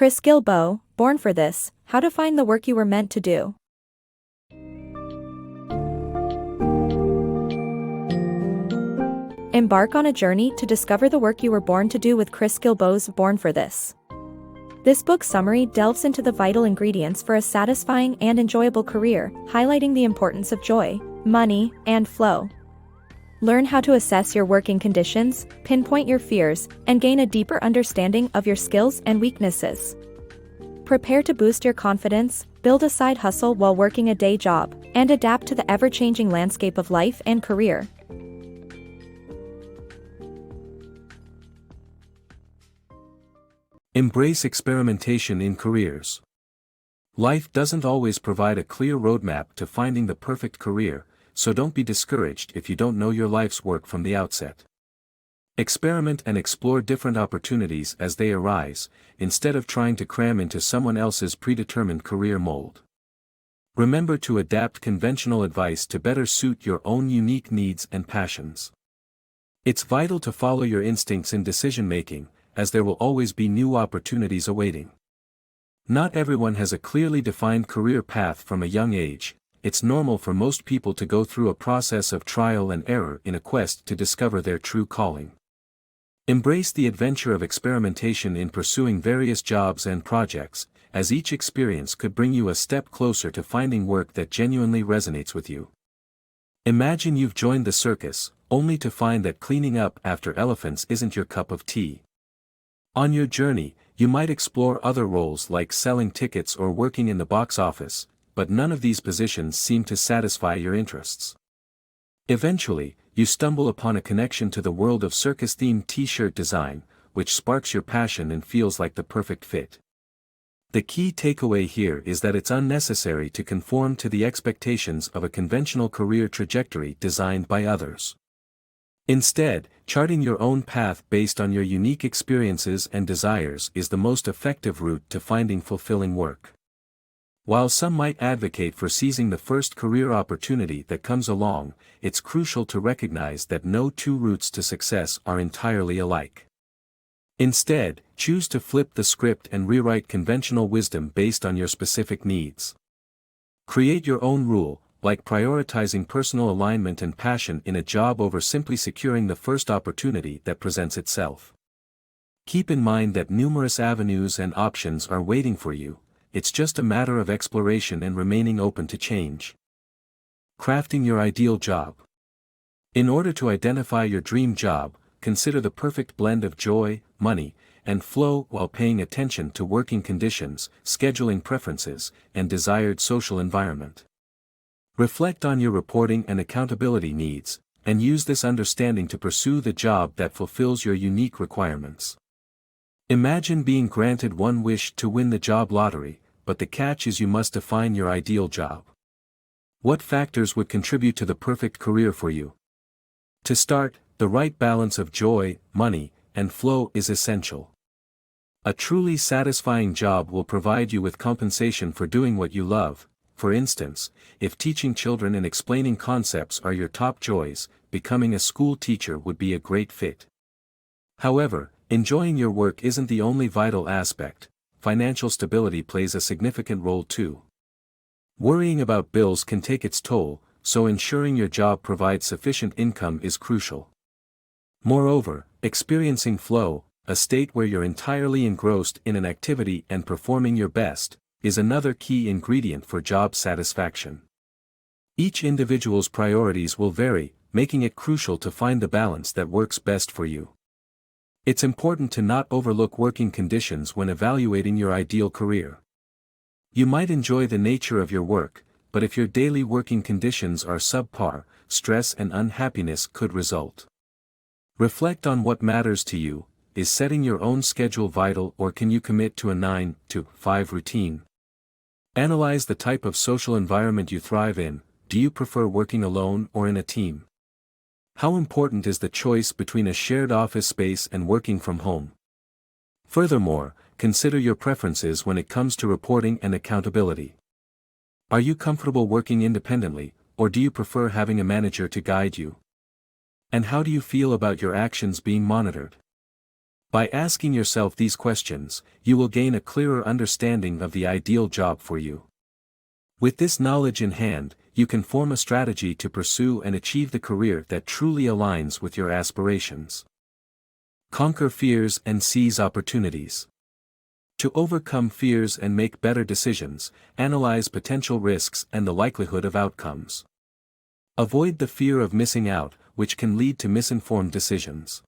Chris Guillebeau, Born for This, How to Find the Work You Were Meant to Do. Embark on a journey to discover the work you were born to do with Chris Guillebeau's Born for This. This book summary delves into the vital ingredients for a satisfying and enjoyable career, highlighting the importance of joy, money, and flow. Learn how to assess your working conditions, pinpoint your fears, and gain a deeper understanding of your skills and weaknesses. Prepare to boost your confidence, build a side hustle while working a day job, and adapt to the ever-changing landscape of life and career. Embrace experimentation in careers. Life doesn't always provide a clear roadmap to finding the perfect career, so don't be discouraged if you don't know your life's work from the outset. Experiment and explore different opportunities as they arise, instead of trying to cram into someone else's predetermined career mold. Remember to adapt conventional advice to better suit your own unique needs and passions. It's vital to follow your instincts in decision-making, as there will always be new opportunities awaiting. Not everyone has a clearly defined career path from a young age. It's normal for most people to go through a process of trial and error in a quest to discover their true calling. Embrace the adventure of experimentation in pursuing various jobs and projects, as each experience could bring you a step closer to finding work that genuinely resonates with you. Imagine you've joined the circus, only to find that cleaning up after elephants isn't your cup of tea. On your journey, you might explore other roles like selling tickets or working in the box office, but none of these positions seem to satisfy your interests. Eventually, you stumble upon a connection to the world of circus-themed t-shirt design, which sparks your passion and feels like the perfect fit. The key takeaway here is that it's unnecessary to conform to the expectations of a conventional career trajectory designed by others. Instead, charting your own path based on your unique experiences and desires is the most effective route to finding fulfilling work. While some might advocate for seizing the first career opportunity that comes along, it's crucial to recognize that no two routes to success are entirely alike. Instead, choose to flip the script and rewrite conventional wisdom based on your specific needs. Create your own rule, like prioritizing personal alignment and passion in a job over simply securing the first opportunity that presents itself. Keep in mind that numerous avenues and options are waiting for you. It's just a matter of exploration and remaining open to change. Crafting your ideal job. In order to identify your dream job, consider the perfect blend of joy, money, and flow while paying attention to working conditions, scheduling preferences, and desired social environment. Reflect on your reporting and accountability needs, and use this understanding to pursue the job that fulfills your unique requirements. Imagine being granted one wish to win the job lottery, but the catch is you must define your ideal job. What factors would contribute to the perfect career for you? To start, the right balance of joy, money, and flow is essential. A truly satisfying job will provide you with compensation for doing what you love. For instance, if teaching children and explaining concepts are your top joys, becoming a school teacher would be a great fit. However, enjoying your work isn't the only vital aspect. Financial stability plays a significant role too. Worrying about bills can take its toll, so ensuring your job provides sufficient income is crucial. Moreover, experiencing flow, a state where you're entirely engrossed in an activity and performing your best, is another key ingredient for job satisfaction. Each individual's priorities will vary, making it crucial to find the balance that works best for you. It's important to not overlook working conditions when evaluating your ideal career. You might enjoy the nature of your work, but if your daily working conditions are subpar, stress and unhappiness could result. Reflect on what matters to you. Is setting your own schedule vital, or can you commit to a 9-to-5 routine? Analyze the type of social environment you thrive in. Do you prefer working alone or in a team? How important is the choice between a shared office space and working from home? Furthermore, consider your preferences when it comes to reporting and accountability. Are you comfortable working independently, or do you prefer having a manager to guide you? And how do you feel about your actions being monitored? By asking yourself these questions, you will gain a clearer understanding of the ideal job for you. With this knowledge in hand, you can form a strategy to pursue and achieve the career that truly aligns with your aspirations. Conquer fears and seize opportunities. To overcome fears and make better decisions, analyze potential risks and the likelihood of outcomes. Avoid the fear of missing out, which can lead to misinformed decisions.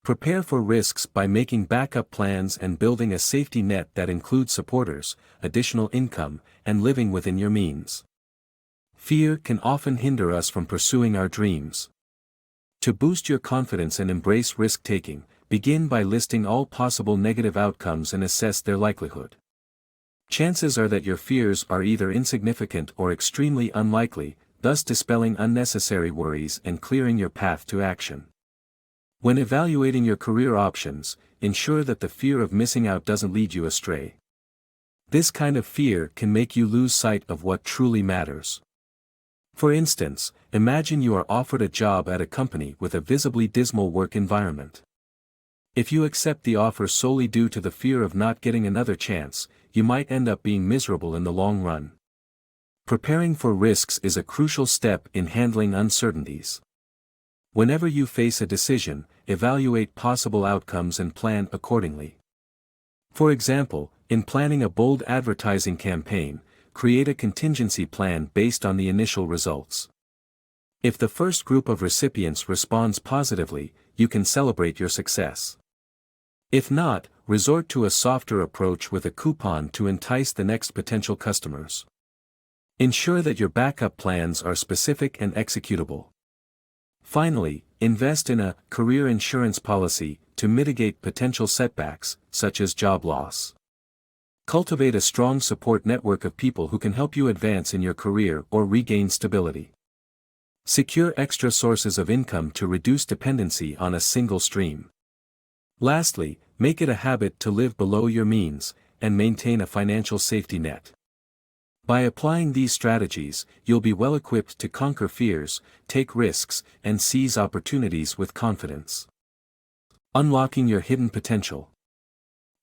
Prepare for risks by making backup plans and building a safety net that includes supporters, additional income, and living within your means. Fear can often hinder us from pursuing our dreams. To boost your confidence and embrace risk-taking, begin by listing all possible negative outcomes and assess their likelihood. Chances are that your fears are either insignificant or extremely unlikely, thus dispelling unnecessary worries and clearing your path to action. When evaluating your career options, ensure that the fear of missing out doesn't lead you astray. This kind of fear can make you lose sight of what truly matters. For instance, imagine you are offered a job at a company with a visibly dismal work environment. If you accept the offer solely due to the fear of not getting another chance, you might end up being miserable in the long run. Preparing for risks is a crucial step in handling uncertainties. Whenever you face a decision, evaluate possible outcomes and plan accordingly. For example, in planning a bold advertising campaign, create a contingency plan based on the initial results. If the first group of recipients responds positively, you can celebrate your success. If not, resort to a softer approach with a coupon to entice the next potential customers. Ensure that your backup plans are specific and executable. Finally, invest in a career insurance policy to mitigate potential setbacks, such as job loss. Cultivate a strong support network of people who can help you advance in your career or regain stability. Secure extra sources of income to reduce dependency on a single stream. Lastly, make it a habit to live below your means and maintain a financial safety net. By applying these strategies, you'll be well equipped to conquer fears, take risks, and seize opportunities with confidence. Unlocking your hidden potential.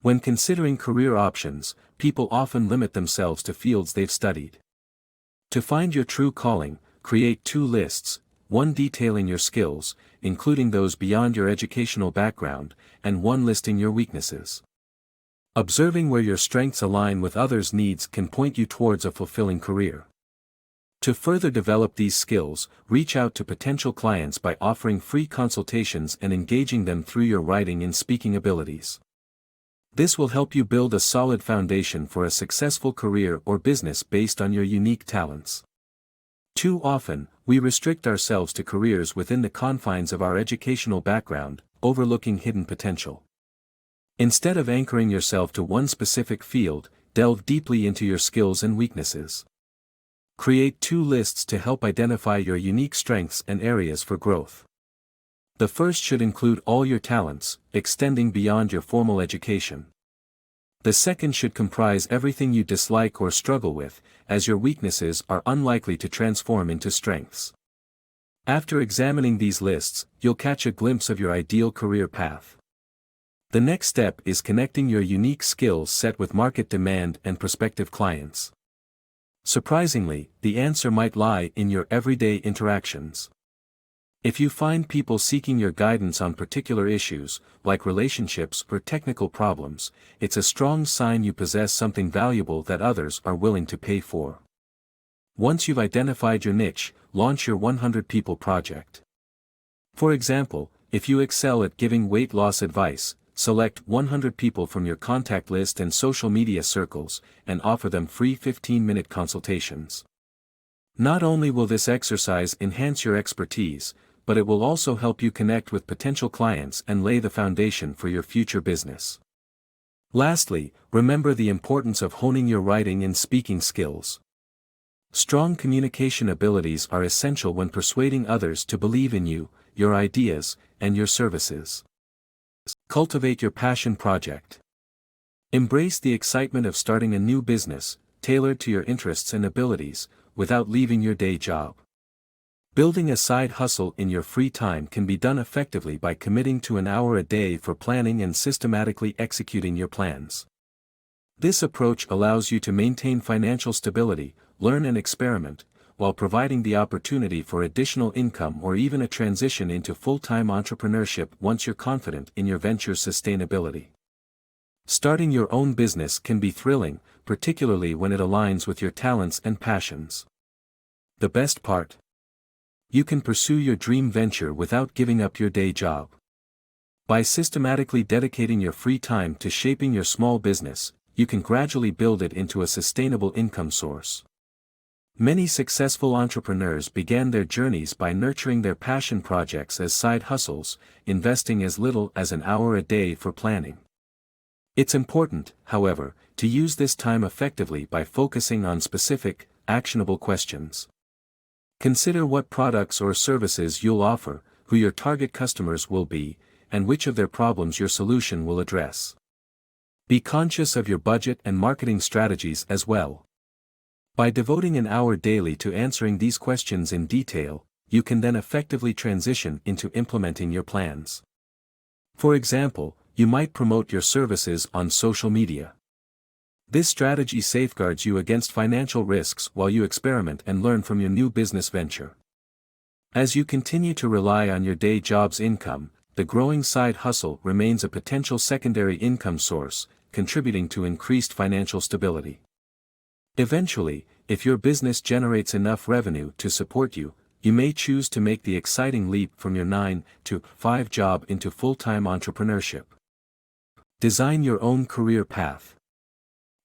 When considering career options, people often limit themselves to fields they've studied. To find your true calling, create two lists, one detailing your skills, including those beyond your educational background, and one listing your weaknesses. Observing where your strengths align with others' needs can point you towards a fulfilling career. To further develop these skills, reach out to potential clients by offering free consultations and engaging them through your writing and speaking abilities. This will help you build a solid foundation for a successful career or business based on your unique talents. Too often, we restrict ourselves to careers within the confines of our educational background, overlooking hidden potential. Instead of anchoring yourself to one specific field, delve deeply into your skills and weaknesses. Create two lists to help identify your unique strengths and areas for growth. The first should include all your talents, extending beyond your formal education. The second should comprise everything you dislike or struggle with, as your weaknesses are unlikely to transform into strengths. After examining these lists, you'll catch a glimpse of your ideal career path. The next step is connecting your unique skill set with market demand and prospective clients. Surprisingly, the answer might lie in your everyday interactions. If you find people seeking your guidance on particular issues, like relationships or technical problems, it's a strong sign you possess something valuable that others are willing to pay for. Once you've identified your niche, launch your 100 people project. For example, if you excel at giving weight loss advice, select 100 people from your contact list and social media circles, and offer them free 15-minute consultations. Not only will this exercise enhance your expertise, but it will also help you connect with potential clients and lay the foundation for your future business. Lastly, remember the importance of honing your writing and speaking skills. Strong communication abilities are essential when persuading others to believe in you, your ideas, and your services. Cultivate your passion project. Embrace the excitement of starting a new business, tailored to your interests and abilities, without leaving your day job. Building a side hustle in your free time can be done effectively by committing to an hour a day for planning and systematically executing your plans. This approach allows you to maintain financial stability, learn and experiment, while providing the opportunity for additional income or even a transition into full-time entrepreneurship once you're confident in your venture's sustainability. Starting your own business can be thrilling, particularly when it aligns with your talents and passions. The best part? You can pursue your dream venture without giving up your day job. By systematically dedicating your free time to shaping your small business, you can gradually build it into a sustainable income source. Many successful entrepreneurs began their journeys by nurturing their passion projects as side hustles, investing as little as an hour a day for planning. It's important, however, to use this time effectively by focusing on specific, actionable questions. Consider what products or services you'll offer, who your target customers will be, and which of their problems your solution will address. Be conscious of your budget and marketing strategies as well. By devoting an hour daily to answering these questions in detail, you can then effectively transition into implementing your plans. For example, you might promote your services on social media. This strategy safeguards you against financial risks while you experiment and learn from your new business venture. As you continue to rely on your day job's income, the growing side hustle remains a potential secondary income source, contributing to increased financial stability. Eventually, if your business generates enough revenue to support you, you may choose to make the exciting leap from your 9-to-5 job into full-time entrepreneurship. Design your own career path.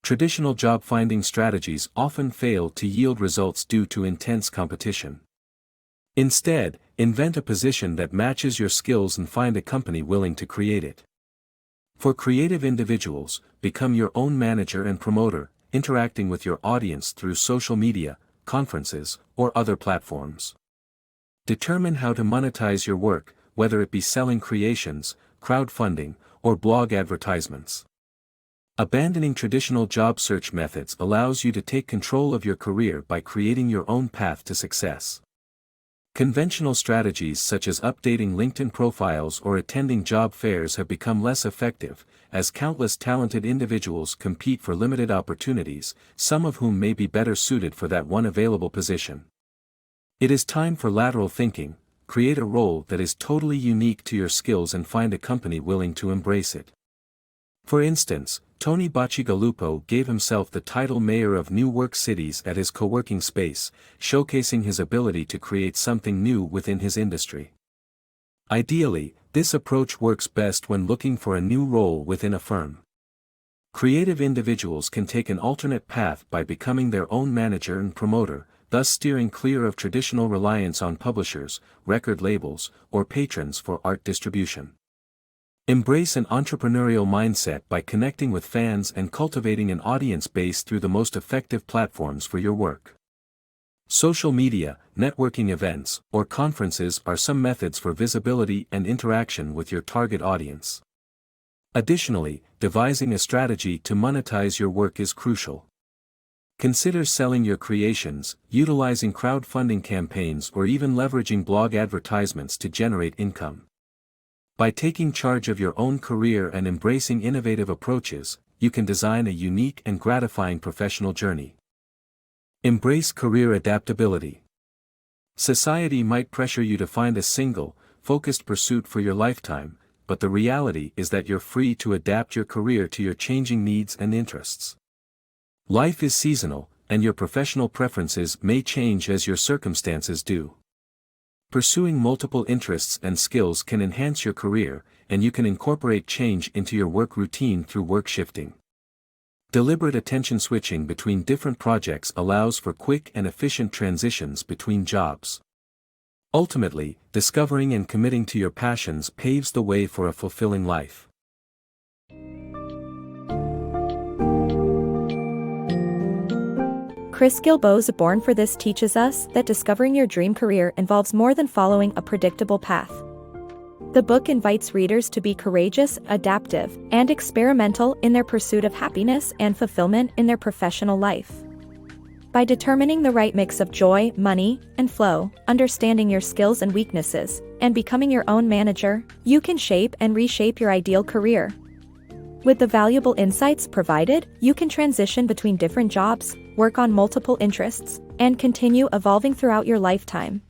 Traditional job-finding strategies often fail to yield results due to intense competition. Instead, invent a position that matches your skills and find a company willing to create it. For creative individuals, become your own manager and promoter, interacting with your audience through social media, conferences, or other platforms. Determine how to monetize your work, whether it be selling creations, crowdfunding, or blog advertisements. Abandoning traditional job search methods allows you to take control of your career by creating your own path to success. Conventional strategies such as updating LinkedIn profiles or attending job fairs have become less effective, as countless talented individuals compete for limited opportunities, some of whom may be better suited for that one available position. It is time for lateral thinking. Create a role that is totally unique to your skills and find a company willing to embrace it. For instance, Tony Bacigalupo gave himself the title Mayor of New Work Cities at his co-working space, showcasing his ability to create something new within his industry. Ideally, this approach works best when looking for a new role within a firm. Creative individuals can take an alternate path by becoming their own manager and promoter, thus steering clear of traditional reliance on publishers, record labels, or patrons for art distribution. Embrace an entrepreneurial mindset by connecting with fans and cultivating an audience base through the most effective platforms for your work. Social media, networking events, or conferences are some methods for visibility and interaction with your target audience. Additionally, devising a strategy to monetize your work is crucial. Consider selling your creations, utilizing crowdfunding campaigns, or even leveraging blog advertisements to generate income. By taking charge of your own career and embracing innovative approaches, you can design a unique and gratifying professional journey. Embrace career adaptability. Society might pressure you to find a single, focused pursuit for your lifetime, but the reality is that you're free to adapt your career to your changing needs and interests. Life is seasonal, and your professional preferences may change as your circumstances do. Pursuing multiple interests and skills can enhance your career, and you can incorporate change into your work routine through work shifting. Deliberate attention switching between different projects allows for quick and efficient transitions between jobs. Ultimately, discovering and committing to your passions paves the way for a fulfilling life. Chris Guillebeau's Born for This teaches us that discovering your dream career involves more than following a predictable path. The book invites readers to be courageous, adaptive, and experimental in their pursuit of happiness and fulfillment in their professional life. By determining the right mix of joy, money, and flow, understanding your skills and weaknesses, and becoming your own manager, you can shape and reshape your ideal career. With the valuable insights provided, you can transition between different jobs, work on multiple interests, and continue evolving throughout your lifetime.